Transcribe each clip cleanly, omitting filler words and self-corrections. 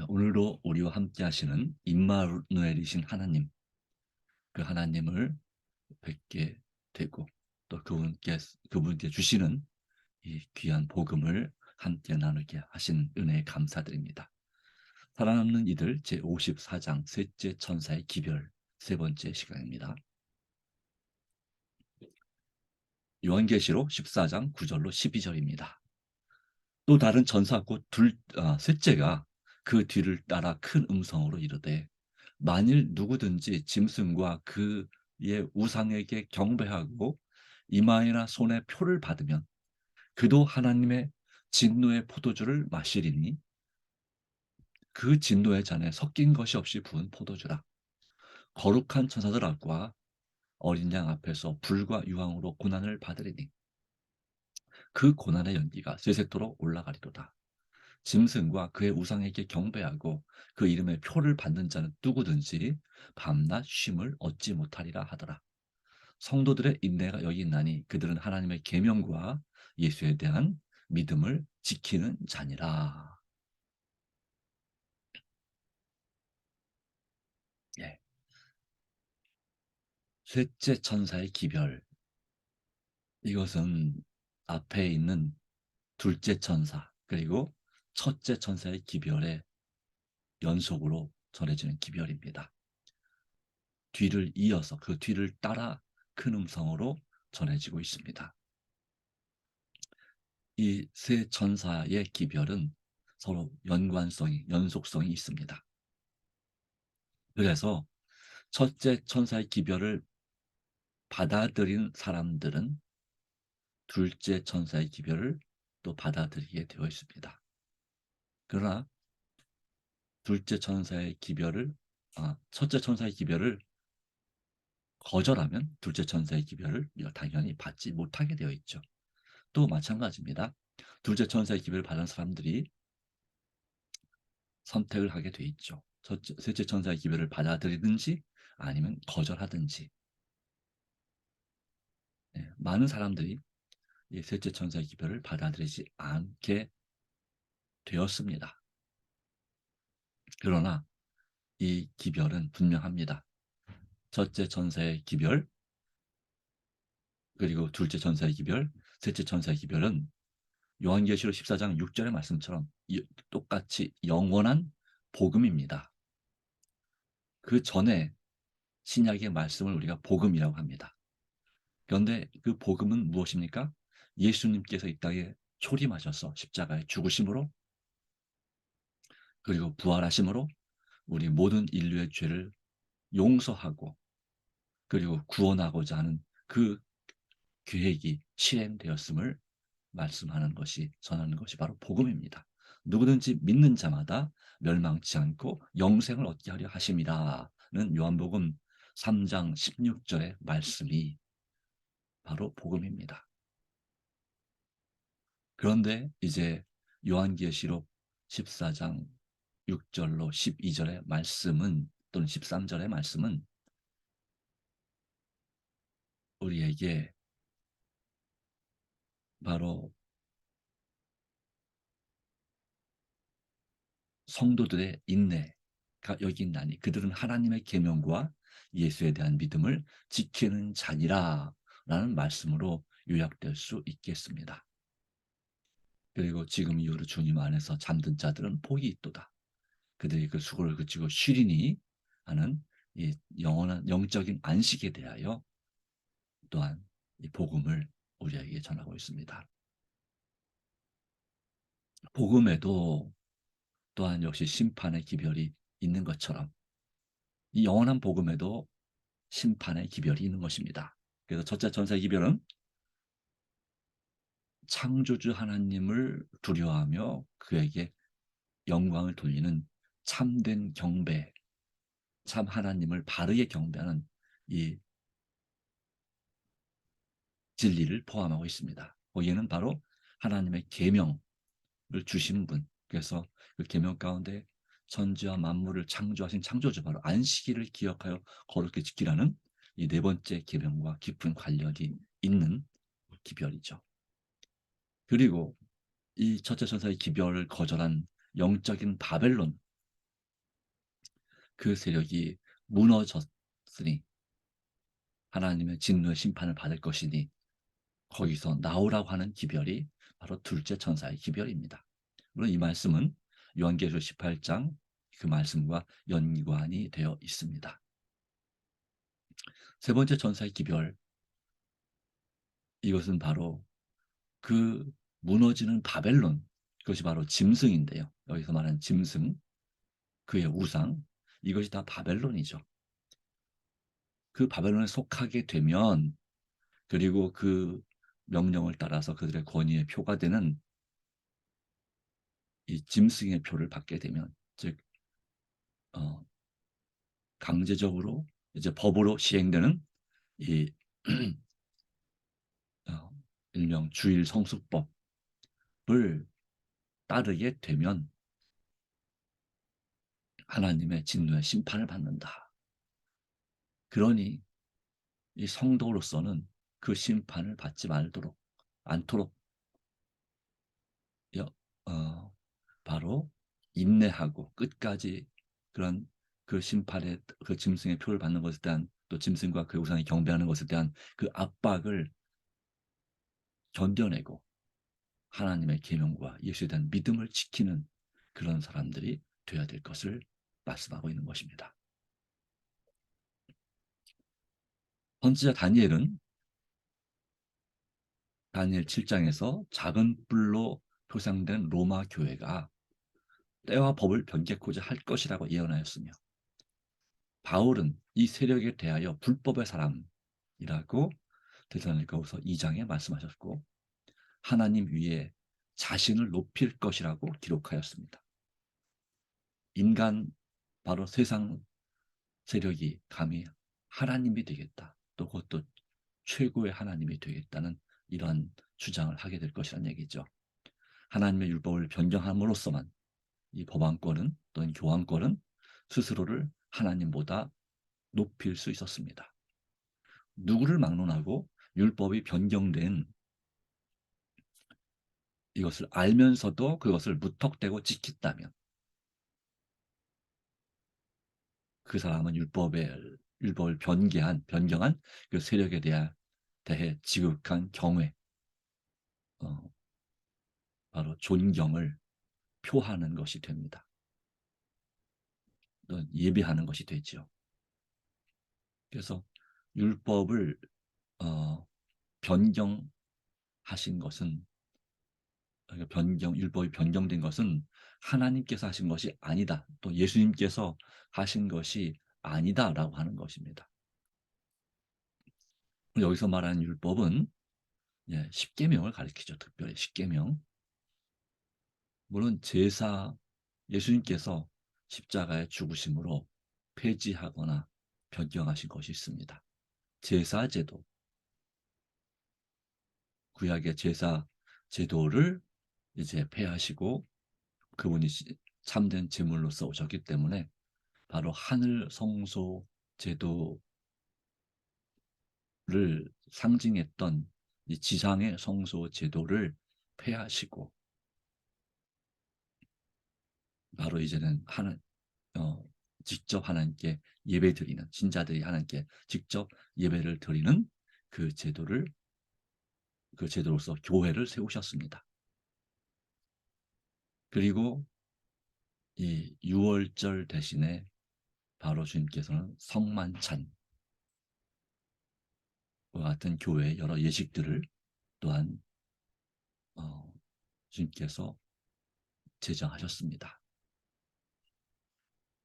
오늘도 우리와 함께 하시는 임마누엘이신 하나님, 그 하나님을 뵙게 되고 또 그분께 주시는 이 귀한 복음을 함께 나누게 하신 은혜에 감사드립니다. 살아남는 이들 제54장 셋째 천사의 기별 세 번째 시간입니다. 요한계시록 14장 9절로 12절입니다. 또 다른 천사 곧 셋째가 그 뒤를 따라 큰 음성으로 이르되 만일 누구든지 짐승과 그의 우상에게 경배하고 이마에나 손에 표를 받으면 그도 하나님의 진노의 포도주를 마시리니 그 진노의 잔에 섞인 것이 없이 부은 포도주라. 거룩한 천사들 앞과 어린 양 앞에서 불과 유황으로 고난을 받으리니 그 고난의 연기가 세세토록 올라가리로다. 짐승과 그의 우상에게 경배하고 그 이름의 표를 받는 자는 누구든지 밤낮 쉼을 얻지 못하리라 하더라. 성도들의 인내가 여기 있나니 그들은 하나님의 계명과 예수에 대한 믿음을 지키는 자니라. 예. 셋째 천사의 기별, 이것은 앞에 있는 둘째 천사 그리고 첫째 천사의 기별의 연속으로 전해지는 기별입니다. 뒤를 이어서 그 뒤를 따라 큰 음성으로 전해지고 있습니다. 이 세 천사의 기별은 서로 연속성이 있습니다. 그래서 첫째 천사의 기별을 받아들인 사람들은 둘째 천사의 기별을 또 받아들이게 되어 있습니다. 그러나 첫째 천사의 기별을 거절하면 둘째 천사의 기별을 당연히 받지 못하게 되어 있죠. 또 마찬가지입니다. 둘째 천사의 기별을 받은 사람들이 선택을 하게 돼 있죠. 셋째 천사의 기별을 받아들이든지 아니면 거절하든지. 많은 사람들이 이 셋째 천사의 기별을 받아들이지 않게 되었습니다. 그러나 이 기별은 분명합니다. 첫째 천사의 기별, 그리고 둘째 천사의 기별, 셋째 천사의 기별은 요한계시록 14장 6절의 말씀처럼 똑같이 영원한 복음입니다. 그 전에 신약의 말씀을 우리가 복음이라고 합니다. 그런데 그 복음은 무엇입니까? 예수님께서 이 땅에 초림하셔서 십자가에 죽으심으로 그리고 부활하심으로 우리 모든 인류의 죄를 용서하고 그리고 구원하고자 하는 그 계획이 실행되었음을 전하는 것이 바로 복음입니다. 누구든지 믿는 자마다 멸망치 않고 영생을 얻게 하려 하심이라는 요한복음 3장 16절의 말씀이 바로 복음입니다. 그런데 이제 요한계시록 14장 6절로 12절의 말씀은 또는 13절의 말씀은 우리에게 바로 성도들의 인내가 여기 있나니 그들은 하나님의 계명과 예수에 대한 믿음을 지키는 자니라 라는 말씀으로 요약될 수 있겠습니다. 그리고 지금 이후로 주님 안에서 잠든 자들은 복이 있도다. 그들이 그 수고를 그치고 쉬리니 하는 이 영원한 영적인 안식에 대하여 또한 이 복음을 우리에게 전하고 있습니다. 복음에도 또한 역시 심판의 기별이 있는 것처럼 이 영원한 복음에도 심판의 기별이 있는 것입니다. 그래서 첫째 천사의 기별은 창조주 하나님을 두려워하며 그에게 영광을 돌리는 참된 경배, 참 하나님을 바르게 경배하는 이 진리를 포함하고 있습니다. 거기에는 바로 하나님의 계명을 주신 분, 그래서 그 계명 가운데 천지와 만물을 창조하신 창조주 바로 안식일을 기억하여 거룩히 지키라는 이 네 번째 계명과 깊은 관련이 있는 기별이죠. 그리고 이 첫째 천사의 기별을 거절한 영적인 바벨론, 그 세력이 무너졌으니 하나님의 진노의 심판을 받을 것이니 거기서 나오라고 하는 기별이 바로 둘째 천사의 기별입니다. 물론 이 말씀은 요한계시록 18장 그 말씀과 연관이 되어 있습니다. 세 번째 천사의 기별, 이것은 바로 그 무너지는 바벨론, 그것이 바로 짐승인데요. 여기서 말하는 짐승, 그의 우상, 이것이 다 바벨론이죠. 그 바벨론에 속하게 되면, 그리고 그 명령을 따라서 그들의 권위의 표가 되는 이 짐승의 표를 받게 되면, 즉 강제적으로 이제 법으로 시행되는 이 일명 주일 성수법을 따르게 되면 하나님의 진노의 심판을 받는다. 그러니 이 성도로서는 그 심판을 받지 말도록 않도록 바로 인내하고 끝까지 그런 그 심판의 그 짐승의 표를 받는 것에 대한, 또 짐승과 그 우상이 경배하는 것에 대한 그 압박을 견뎌내고 하나님의 계명과 예수에 대한 믿음을 지키는 그런 사람들이 되어야 될 것을 말씀하고 있는 것입니다. 선지자 다니엘은 다니엘 7장에서 작은 뿔로 표상된 로마 교회가 때와 법을 변개코자 할 것이라고 예언하였으며, 바울은 이 세력에 대하여 불법의 사람이라고 데살로니가후서 2장에 말씀하셨고, 하나님 위에 자신을 높일 것이라고 기록하였습니다. 인간, 바로 세상 세력이 감히 하나님이 되겠다, 또 그것도 최고의 하나님이 되겠다는 이러한 주장을 하게 될 것이라는 얘기죠. 하나님의 율법을 변경함으로써만 이 법안권은 또는 교환권은 스스로를 하나님보다 높일 수 있었습니다. 누구를 막론하고 율법이 변경된 이것을 알면서도 그것을 무턱대고 지켰다면 그 사람은 율법을 변경한 그 세력에 대해 지극한 경외, 바로 존경을 표하는 것이 됩니다. 또는 예배하는 것이 되죠. 그래서 율법을 변경하신 것은, 율법이 변경된 것은 하나님께서 하신 것이 아니다, 또 예수님께서 하신 것이 아니다라고 하는 것입니다. 여기서 말하는 율법은 십계명을 가리키죠. 특별히 십계명. 물론 예수님께서 십자가의 죽으심으로 폐지하거나 변경하신 것이 있습니다. 제사제도, 구약의 제사 제도를 이제 폐하시고 그분이 참된 제물로서 오셨기 때문에 바로 하늘 성소 제도를 상징했던 이 지상의 성소 제도를 폐하시고 바로 이제는 직접 하나님께 예배드리는, 신자들이 하나님께 직접 예배를 드리는 그 제도로서 교회를 세우셨습니다. 그리고 이 유월절 대신에 바로 주님께서는 성만찬과 같은 교회의 여러 예식들을 또한 주님께서 제정하셨습니다.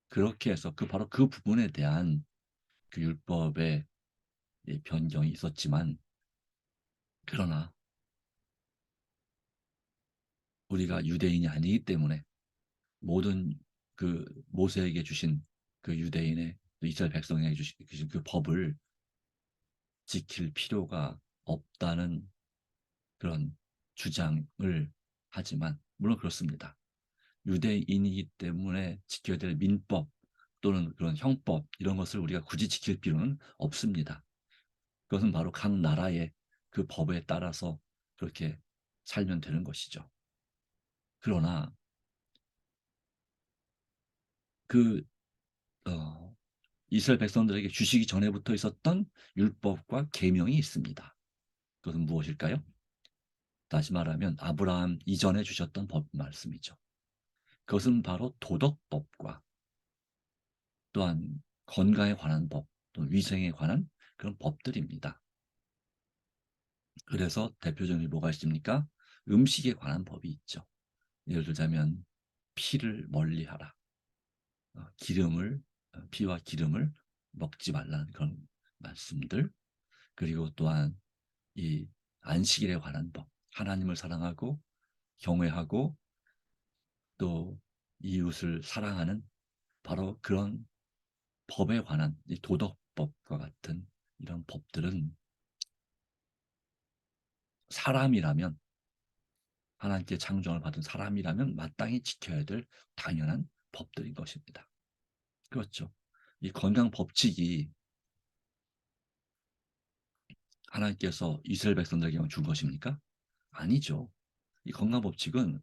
그렇게 해서 바로 그 부분에 대한 그 율법의 변경이 있었지만, 그러나 우리가 유대인이 아니기 때문에 모든 그 모세에게 주신 그 유대인의, 이스라엘 백성에게 주신 그 법을 지킬 필요가 없다는 그런 주장을 하지만, 물론 그렇습니다. 유대인이기 때문에 지켜야 될 민법 또는 그런 형법, 이런 것을 우리가 굳이 지킬 필요는 없습니다. 그것은 바로 각 나라의 그 법에 따라서 그렇게 살면 되는 것이죠. 그러나 그 이스라엘 백성들에게 주시기 전에부터 있었던 율법과 계명이 있습니다. 그것은 무엇일까요? 다시 말하면 아브라함 이전에 주셨던 법 말씀이죠. 그것은 바로 도덕법과 또한 건강에 관한 법, 또 위생에 관한 그런 법들입니다. 그래서 대표적인 뭐가 있습니까? 음식에 관한 법이 있죠. 예를 들자면 피를 멀리하라. 피와 기름을 먹지 말라는 그런 말씀들. 그리고 또한 이 안식일에 관한 법, 하나님을 사랑하고 경외하고 또 이웃을 사랑하는 바로 그런 법에 관한 이 도덕법과 같은 이런 법들은 사람이라면, 하나님께 창조를 받은 사람이라면 마땅히 지켜야 될 당연한 법들인 것입니다. 그렇죠. 이 건강 법칙이 하나님께서 이스라엘 백성들에게만 준 것입니까? 아니죠. 이 건강 법칙은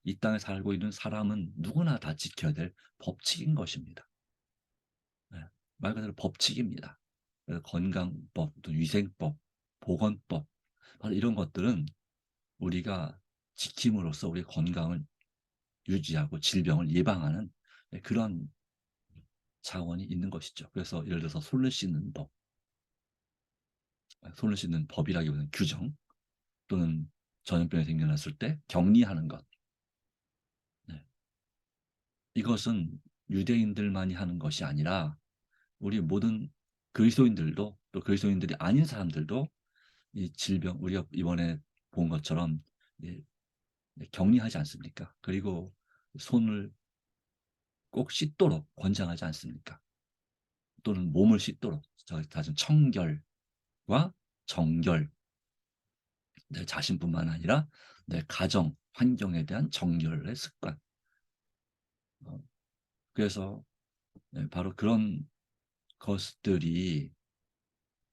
이 땅에 살고 있는 사람은 누구나 다 지켜야 될 법칙인 것입니다. 네, 말 그대로 법칙입니다. 그래서 건강법, 또 위생법, 보건법, 바로 이런 것들은 우리가 지킴으로써 우리 건강을 유지하고 질병을 예방하는 그런 차원이 있는 것이죠. 그래서 예를 들어서 손을 씻는 법, 손을 씻는 법이라기보다는 규정, 또는 전염병이 생겨났을 때 격리하는 것. 네. 이것은 유대인들만이 하는 것이 아니라 우리 모든 그리스도인들도, 또 그리스도인들이 아닌 사람들도 이 질병, 우리가 이번에 본 것처럼 격리하지 않습니까? 그리고 손을 꼭 씻도록 권장하지 않습니까? 또는 몸을 씻도록, 다시 청결과 정결, 내 자신뿐만 아니라 내 가정, 환경에 대한 정결의 습관. 그래서 바로 그런 것들이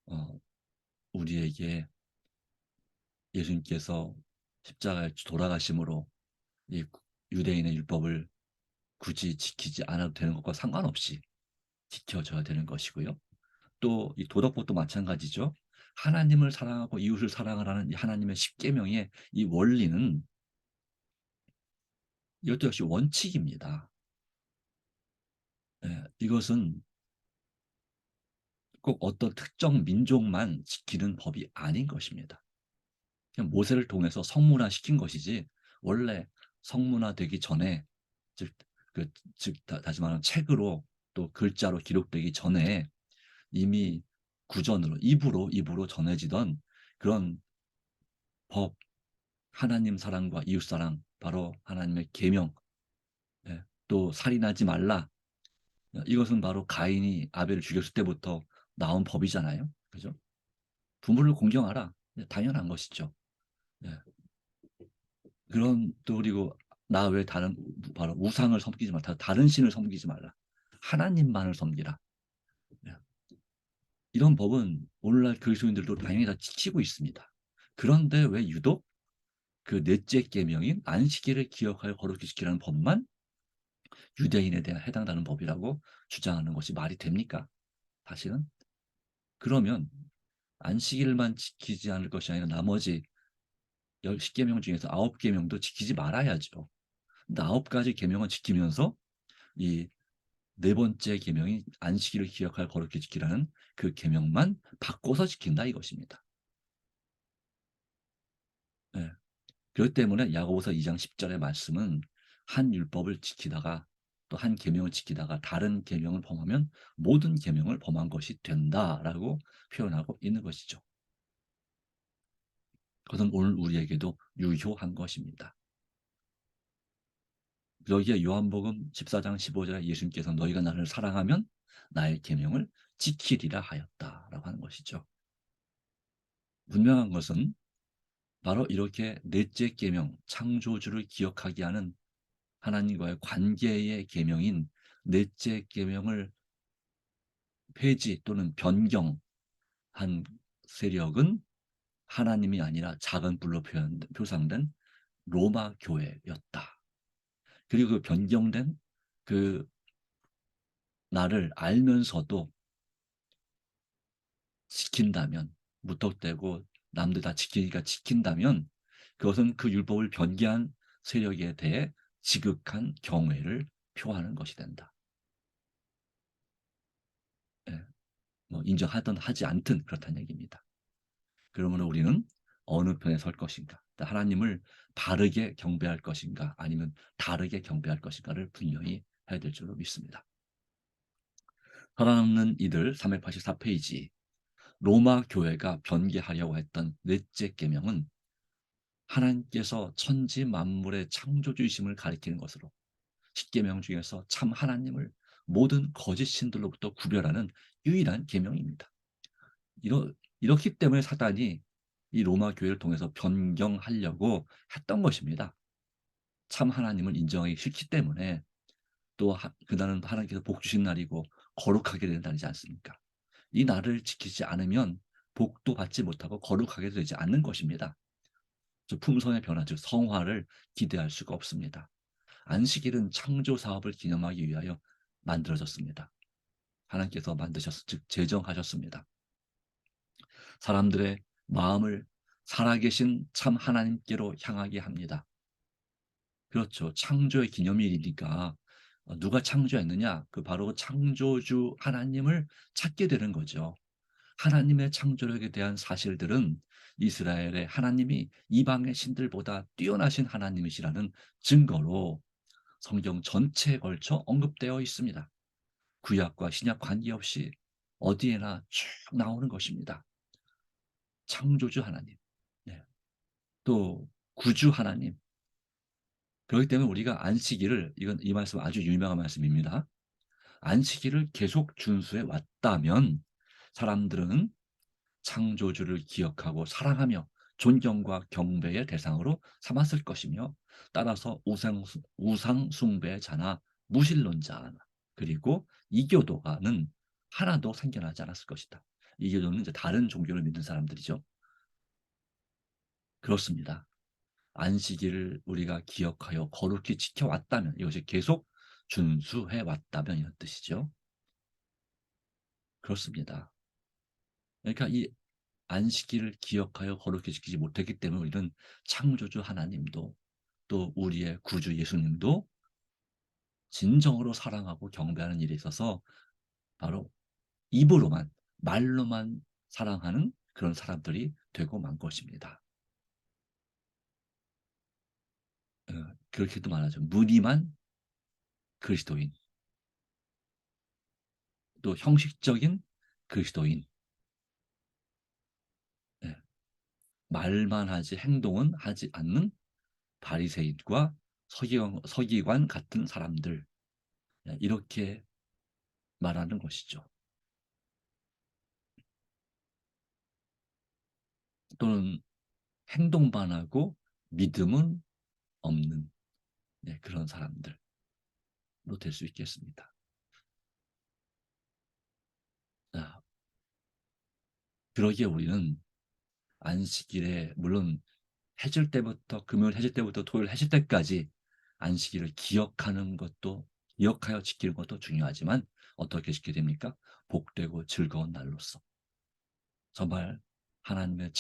어, 우리에게 예수님께서 십자가에 돌아가심으로 이 유대인의 율법을 굳이 지키지 않아도 되는 것과 상관없이 지켜져야 되는 것이고요. 또 이 도덕법도 마찬가지죠. 하나님을 사랑하고 이웃을 사랑하라는 이 하나님의 십계명의 이 원리는 이것도 역시 원칙입니다. 이것은 꼭 어떤 특정 민족만 지키는 법이 아닌 것입니다. 그냥 모세를 통해서 성문화시킨 것이지 원래 성문화되기 전에, 즉, 다시 말하면 책으로 또 글자로 기록되기 전에 이미 구전으로 입으로 전해지던 그런 법, 하나님 사랑과 이웃 사랑, 바로 하나님의 계명, 또 살인하지 말라. 이것은 바로 가인이 아벨을 죽였을 때부터 나온 법이잖아요. 그죠? 부모를 공경하라. 당연한 것이죠. 네. 그런 또 그리고 나 외에 다른 바로 우상을 섬기지 말라. 다른 신을 섬기지 말라. 하나님만을 섬기라. 네. 이런 법은 오늘날 그리스도인들도 당연히 다 지키고 있습니다. 그런데 왜 유독 그 넷째 계명인 안식일을 기억하여 거룩히 지키라는 법만 유대인에 대한 해당되는 법이라고 주장하는 것이 말이 됩니까? 사실은 그러면 안식일만 지키지 않을 것이 아니라 나머지 10계명 중에서 9계명도 지키지 말아야죠. 근데 9가지 계명을 지키면서 이 네 번째 계명인 안식일을 기억하여 거룩히 지키라는 그 계명만 바꿔서 지킨다 이것입니다. 네. 그렇기 때문에 야고보서 2장 10절의 말씀은 한 율법을 지키다가 또 한 계명을 지키다가 다른 계명을 범하면 모든 계명을 범한 것이 된다라고 표현하고 있는 것이죠. 그것은 오늘 우리에게도 유효한 것입니다. 여기에 요한복음 14장 15절에 예수님께서 너희가 나를 사랑하면 나의 계명을 지키리라 하였다라고 하는 것이죠. 분명한 것은 바로 이렇게 넷째 계명, 창조주를 기억하게 하는 하나님과의 관계의 계명인 넷째 계명을 폐지 또는 변경한 세력은 하나님이 아니라 작은 불로 표상된 로마 교회였다. 그리고 그 변경된 그 나를 알면서도 지킨다면, 무턱대고 남들 다 지키니까 지킨다면, 그것은 그 율법을 변개한 세력에 대해 지극한 경외를 표하는 것이 된다. 예, 뭐 인정하든 하지 않든 그렇다는 얘기입니다. 그러므로 우리는 어느 편에 설 것인가? 하나님을 바르게 경배할 것인가? 아니면 다르게 경배할 것인가를 분명히 해야 될 줄로 믿습니다. 살아남는 이들 384페이지. 로마 교회가 변개하려고 했던 넷째 계명은 하나님께서 천지 만물의 창조주이심을 가리키는 것으로, 십계명 중에서 참 하나님을 모든 거짓 신들로부터 구별하는 유일한 계명입니다. 이렇기 때문에 사단이 이 로마 교회를 통해서 변경하려고 했던 것입니다. 참 하나님을 인정하기 싫기 때문에. 또 그날은 하나님께서 복 주신 날이고 거룩하게 되는 날이지 않습니까? 이 날을 지키지 않으면 복도 받지 못하고 거룩하게 되지 않는 것입니다. 품성의 변화, 즉 성화를 기대할 수가 없습니다. 안식일은 창조 사업을 기념하기 위하여 만들어졌습니다. 하나님께서 즉 제정하셨습니다. 사람들의 마음을 살아계신 참 하나님께로 향하게 합니다. 그렇죠. 창조의 기념일이니까 누가 창조했느냐? 바로 창조주 하나님을 찾게 되는 거죠. 하나님의 창조력에 대한 사실들은 이스라엘의 하나님이 이방의 신들보다 뛰어나신 하나님이시라는 증거로 성경 전체에 걸쳐 언급되어 있습니다. 구약과 신약 관계없이 어디에나 쭉 나오는 것입니다. 창조주 하나님, 네. 또 구주 하나님. 그렇기 때문에 우리가 안식일을, 이 말씀 아주 유명한 말씀입니다. 안식일을 계속 준수해 왔다면 사람들은 창조주를 기억하고 사랑하며 존경과 경배의 대상으로 삼았을 것이며, 따라서 우상 숭배의 자나 무신론자, 그리고 이교도가는 하나도 생겨나지 않았을 것이다. 이교도는 이제 다른 종교를 믿는 사람들이죠. 그렇습니다. 안식일을 우리가 기억하여 거룩히 지켜왔다면, 이것이 계속 준수해 왔다면 이런 뜻이죠. 그렇습니다. 그러니까 이 안식일을 기억하여 거룩히 지키지 못했기 때문에 우리는 창조주 하나님도, 또 우리의 구주 예수님도 진정으로 사랑하고 경배하는 일에 있어서 바로 입으로만, 말로만 사랑하는 그런 사람들이 되고 만 것입니다. 그렇게도 말하죠. 무늬만 그리스도인, 또 형식적인 그리스도인. 네. 말만 하지 행동은 하지 않는 바리새인과 서기관 같은 사람들, 네, 이렇게 말하는 것이죠. 또는 행동만 하고 믿음은 없는, 네, 그런 사람들로 될 수 있겠습니다. 그러기에 우리는 안식일에, 물론 해질 때부터, 금요일 해질 때부터 토요일 해질 때까지 안식일을 기억하여 지키는 것도 중요하지만, 어떻게 지켜야 됩니까? 복되고 즐거운 날로서 정말 하나님의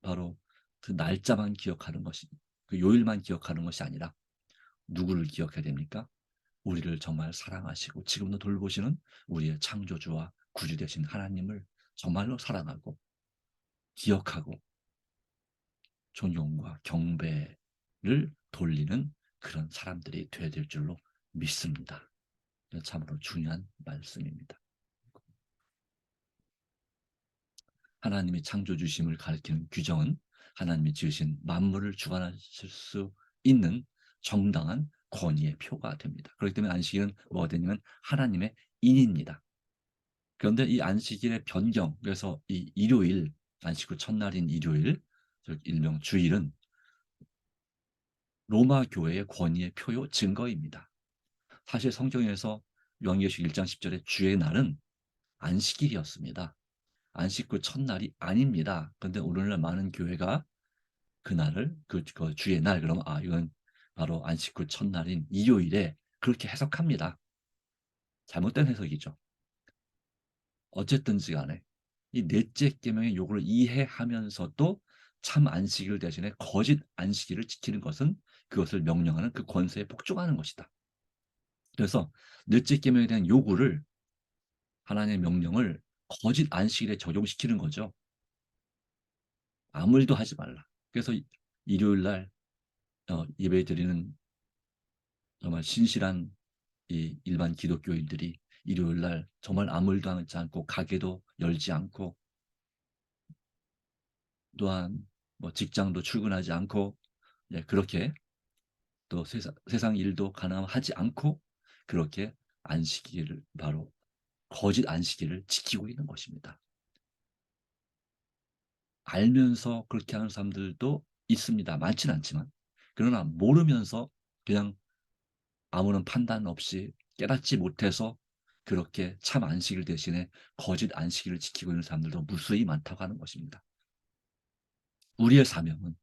바로 그 날짜만 기억하는 것이, 그 요일만 기억하는 것이 아니라 누구를 기억해야 됩니까? 우리를 정말 사랑하시고 지금도 돌보시는 우리의 창조주와 구주 되신 하나님을 정말로 사랑하고 기억하고 존경과 경배를 돌리는 그런 사람들이 되어야 될 줄로 믿습니다. 참으로 중요한 말씀입니다. 하나님이 창조주심을 가리키는 규정은 하나님이 지으신 만물을 주관하실 수 있는 정당한 권위의 표가 됩니다. 그렇기 때문에 안식일은 뭐가 되냐면 하나님의 인입니다. 그런데 이 안식일의 변경, 그래서 이 일요일, 안식 후 첫날인 일요일, 즉 일명 주일은 로마 교회의 권위의 표요 증거입니다. 사실 성경에서 요한계시록 1장 10절에 주의 날은 안식일이었습니다. 안식 후 첫날이 아닙니다. 그런데 오늘날 많은 교회가 그날을 그 주의 날, 그러면 이건 바로 안식 후 첫날인 일요일에 그렇게 해석합니다. 잘못된 해석이죠. 어쨌든지 간에 이 넷째 계명의 요구를 이해하면서도 참 안식일 대신에 거짓 안식일을 지키는 것은 그것을 명령하는 그 권세에 복종하는 것이다. 그래서 넷째 계명에 대한 요구를, 하나님의 명령을 거짓 안식일에 적용시키는 거죠. 아무 일도 하지 말라. 그래서 일요일 날 예배 드리는 정말 신실한 이 일반 기독교인들이 일요일 날 정말 아무 일도 하지 않고 가게도 열지 않고 또한 뭐 직장도 출근하지 않고, 예, 그렇게 또 세상 일도 가능하지 않고 그렇게 안식일을, 바로 거짓 안식일을 지키고 있는 것입니다. 알면서 그렇게 하는 사람들도 있습니다. 많지는 않지만. 그러나 모르면서 그냥 아무런 판단 없이 깨닫지 못해서 그렇게 참 안식일 대신에 거짓 안식일을 지키고 있는 사람들도 무수히 많다고 하는 것입니다. 우리의 사명은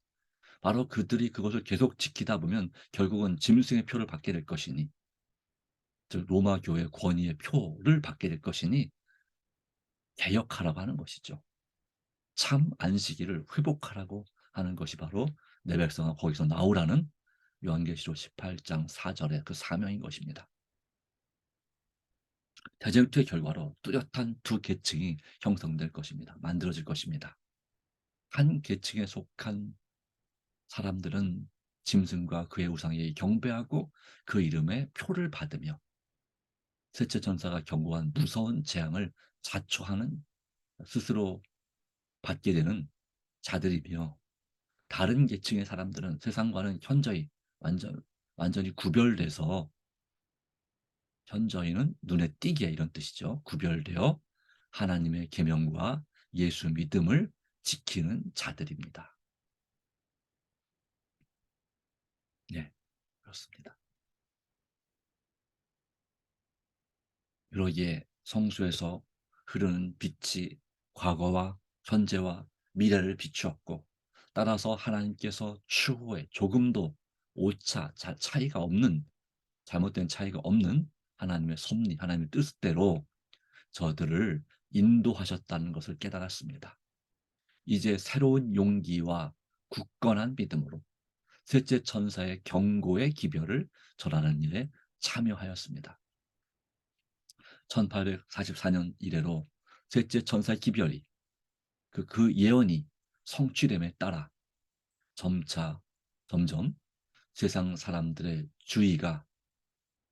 바로 그들이 그것을 계속 지키다 보면 결국은 짐승의 표를 받게 될 것이니, 즉 로마 교회 권위의 표를 받게 될 것이니 개혁하라고 하는 것이죠. 참 안식일을 회복하라고 하는 것이 바로 내 백성아 거기서 나오라는 요한계시록 18장 4절의 그 사명인 것입니다. 대쟁투의 결과로 뚜렷한 두 계층이 형성될 것입니다. 만들어질 것입니다. 한 계층에 속한 사람들은 짐승과 그의 우상에 경배하고 그 이름의 표를 받으며 셋째 천사가 경고한 무서운 재앙을 자초하는, 스스로 받게 되는 자들이며, 다른 계층의 사람들은 세상과는 현저히 완전히 구별돼서, 현저히는 눈에 띄게 이런 뜻이죠. 구별되어 하나님의 계명과 예수 믿음을 지키는 자들입니다. 네, 그렇습니다. 그러기에 성수에서 흐르는 빛이 과거와 현재와 미래를 비추었고, 따라서 하나님께서 추후에 조금도 오차 차이가 없는, 잘못된 차이가 없는 하나님의 섭리, 하나님의 뜻대로 저들을 인도하셨다는 것을 깨달았습니다. 이제 새로운 용기와 굳건한 믿음으로 셋째 천사의 경고의 기별을 전하는 일에 참여하였습니다. 1844년 이래로 셋째 천사의 기별이, 그 예언이 성취됨에 따라 점점 세상 사람들의 주의가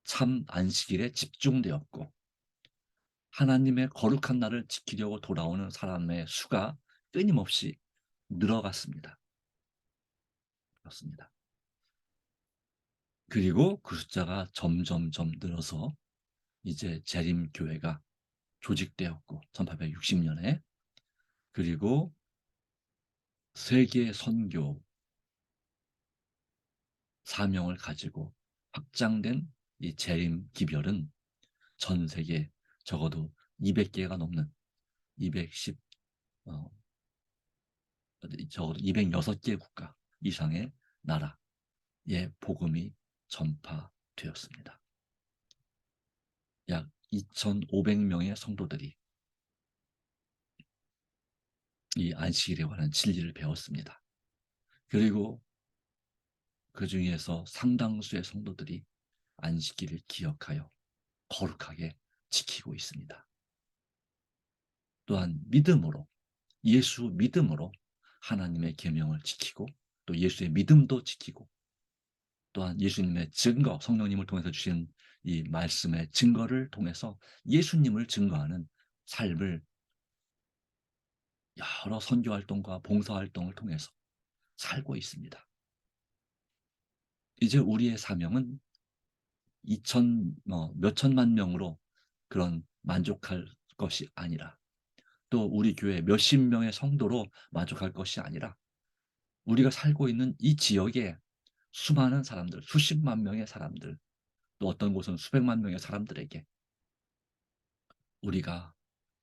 참 안식일에 집중되었고, 하나님의 거룩한 날을 지키려고 돌아오는 사람의 수가 끊임없이 늘어갔습니다. 그렇습니다. 그리고 그 숫자가 점점점 늘어서 이제 재림교회가 조직되었고 1860년에, 그리고 세계 선교 사명을 가지고 확장된 이 재림 기별은 전 세계 적어도 200개가 넘는 210 적어도 206개 국가 이상의 나라의 복음이 전파되었습니다. 약 2,500명의 성도들이 이 안식일에 관한 진리를 배웠습니다. 그리고 그 중에서 상당수의 성도들이 안식일을 기억하여 거룩하게 지키고 있습니다. 또한 믿음으로, 예수 믿음으로 하나님의 계명을 지키고 또 예수의 믿음도 지키고, 또한 예수님의 증거, 성령님을 통해서 주신 이 말씀의 증거를 통해서 예수님을 증거하는 삶을 여러 선교활동과 봉사활동을 통해서 살고 있습니다. 이제 우리의 사명은 2천 몇천만 명으로 그런 만족할 것이 아니라, 또 우리 교회 몇십 명의 성도로 만족할 것이 아니라, 우리가 살고 있는 이 지역에 수많은 사람들, 수십만 명의 사람들, 또 어떤 곳은 수백만 명의 사람들에게 우리가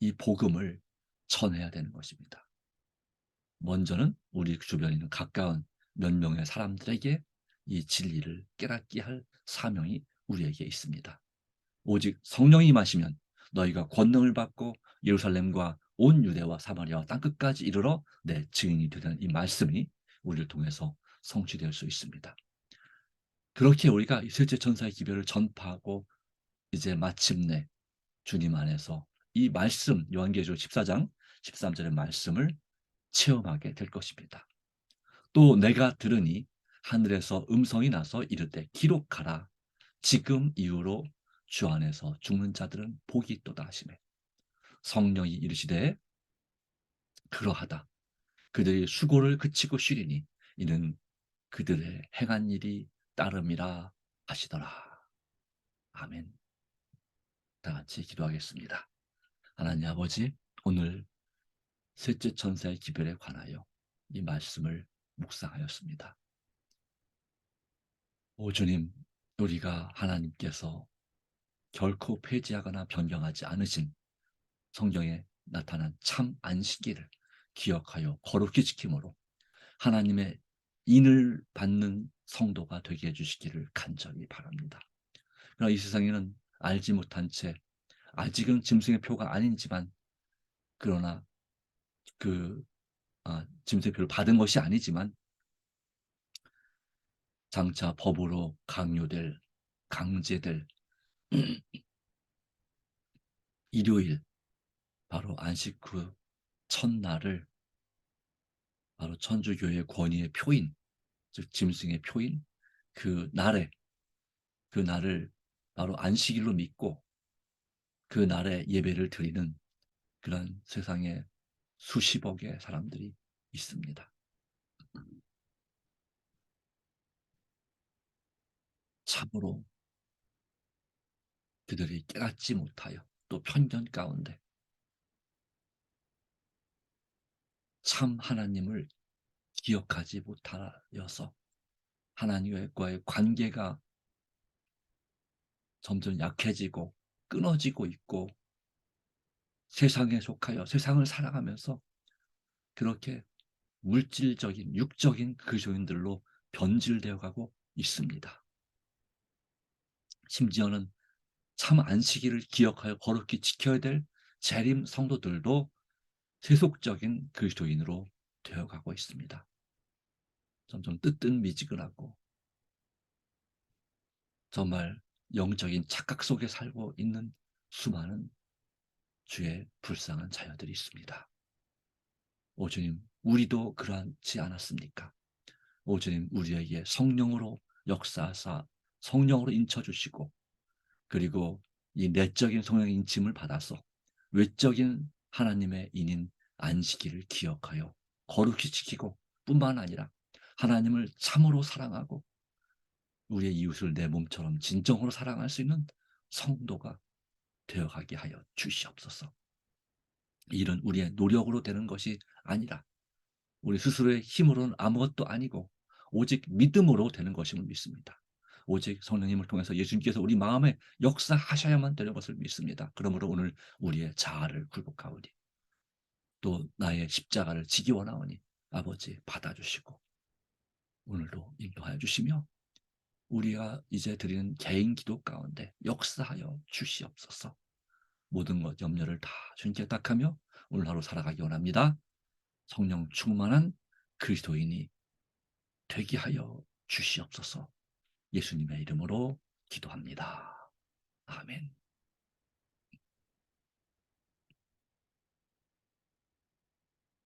이 복음을 전해야 되는 것입니다. 먼저는 우리 주변에 있는 가까운 몇 명의 사람들에게 이 진리를 깨닫게 할 사명이 우리에게 있습니다. 오직 성령이 임하시면 너희가 권능을 받고 예루살렘과 온 유대와 사마리아와 땅끝까지 이르러 내 증인이 되는 이 말씀이 우리를 통해서 성취될 수 있습니다. 그렇게 우리가 셋째 천사의 기별을 전파하고 이제 마침내 주님 안에서 이 말씀, 요한계시록 14장 13절의 말씀을 체험하게 될 것입니다. 또 내가 들으니 하늘에서 음성이 나서 이르되 기록하라. 지금 이후로 주 안에서 죽는 자들은 복이 있도다 하시매, 성령이 이르시되 그러하다. 그들이 수고를 그치고 쉬리니 이는 그들의 행한 일이 따름이라 하시더라. 아멘. 다 같이 기도하겠습니다. 하나님 아버지, 오늘 셋째 천사의 기별에 관하여 이 말씀을 묵상하였습니다. 오 주님, 우리가 하나님께서 결코 폐지하거나 변경하지 않으신 성경에 나타난 참 안식일을 기억하여 거룩히 지킴으로 하나님의 인을 받는 성도가 되게 해주시기를 간절히 바랍니다. 그러나 이 세상에는 알지 못한 채 아직은 짐승의 표가 아니지만, 그러나 짐승의 표를 받은 것이 아니지만 장차 법으로 강요될, 강제될 일요일, 바로 안식 후 첫날을 바로 천주교의 권위의 표인, 즉 짐승의 표인 그 날을 바로 안식일로 믿고 그 날에 예배를 드리는 그런 세상에 수십억의 사람들이 있습니다. 참으로 그들이 깨닫지 못하여 또 편견 가운데 참 하나님을 기억하지 못하여서 하나님과의 관계가 점점 약해지고 끊어지고 있고, 세상에 속하여 세상을 살아가면서 그렇게 물질적인 육적인 그리스도인들로 변질되어 가고 있습니다. 심지어는 참 안식일을 기억하여 거룩히 지켜야 될 재림 성도들도 세속적인 그리스도인으로 되어가고 있습니다. 점점 뜨뜻미지근하고 정말 영적인 착각 속에 살고 있는 수많은 주의 불쌍한 자녀들이 있습니다. 오 주님, 우리도 그렇지 않았습니까? 오 주님, 우리에게 성령으로 역사하사 성령으로 인쳐주시고, 그리고 이 내적인 성령의 인침을 받아서 외적인 하나님의 인인 안식일을 기억하여 거룩히 지키고, 뿐만 아니라 하나님을 참으로 사랑하고 우리의 이웃을 내 몸처럼 진정으로 사랑할 수 있는 성도가 되어가게 하여 주시옵소서. 이런 우리의 노력으로 되는 것이 아니라 우리 스스로의 힘으로는 아무것도 아니고 오직 믿음으로 되는 것임을 믿습니다. 오직 성령님을 통해서 예수님께서 우리 마음에 역사하셔야만 되는 것을 믿습니다. 그러므로 오늘 우리의 자아를 굴복하오니 또 나의 십자가를 지기 원하오니 아버지 받아주시고 오늘도 인도하여 주시며 우리가 이제 드리는 개인 기도 가운데 역사하여 주시옵소서. 모든 것 염려를 다 주님께 딱하며 오늘 하루 살아가기 원합니다. 성령 충만한 그리스도인이 되게 하여 주시옵소서. 예수님의 이름으로 기도합니다. 아멘.